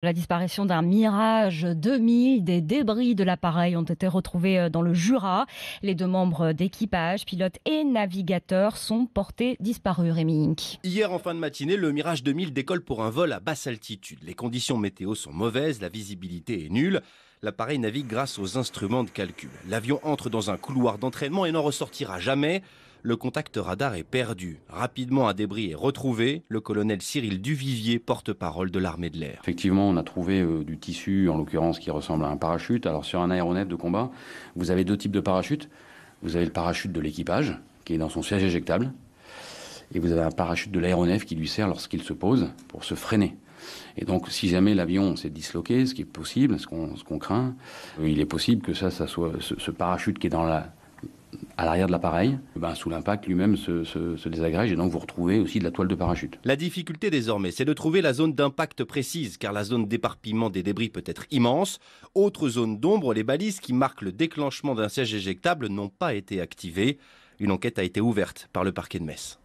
La disparition d'un Mirage 2000, des débris de l'appareil ont été retrouvés dans le Jura. Les 2 membres d'équipage, pilote et navigateur, sont portés disparus, Rémi Inc. Hier en fin de matinée, le Mirage 2000 décolle pour un vol à basse altitude. Les conditions météo sont mauvaises, la visibilité est nulle. L'appareil navigue grâce aux instruments de calcul. L'avion entre dans un couloir d'entraînement et n'en ressortira jamais. Le contact radar est perdu. Rapidement, un débris est retrouvé. Le colonel Cyril Duvivier, porte-parole de l'armée de l'air. Effectivement, on a trouvé du tissu, en l'occurrence, qui ressemble à un parachute. Alors sur un aéronef de combat, vous avez 2 types de parachutes. Vous avez le parachute de l'équipage, qui est dans son siège éjectable. Et vous avez un parachute de l'aéronef qui lui sert lorsqu'il se pose pour se freiner. Et donc, si jamais l'avion s'est disloqué, ce qui est possible, ce qu'on craint, il est possible que ça soit ce parachute qui est à l'arrière de l'appareil, sous l'impact lui-même se désagrège et donc vous retrouvez aussi de la toile de parachute. La difficulté désormais, c'est de trouver la zone d'impact précise, car la zone d'éparpillement des débris peut être immense. Autre zone d'ombre, les balises qui marquent le déclenchement d'un siège éjectable n'ont pas été activées. Une enquête a été ouverte par le parquet de Metz.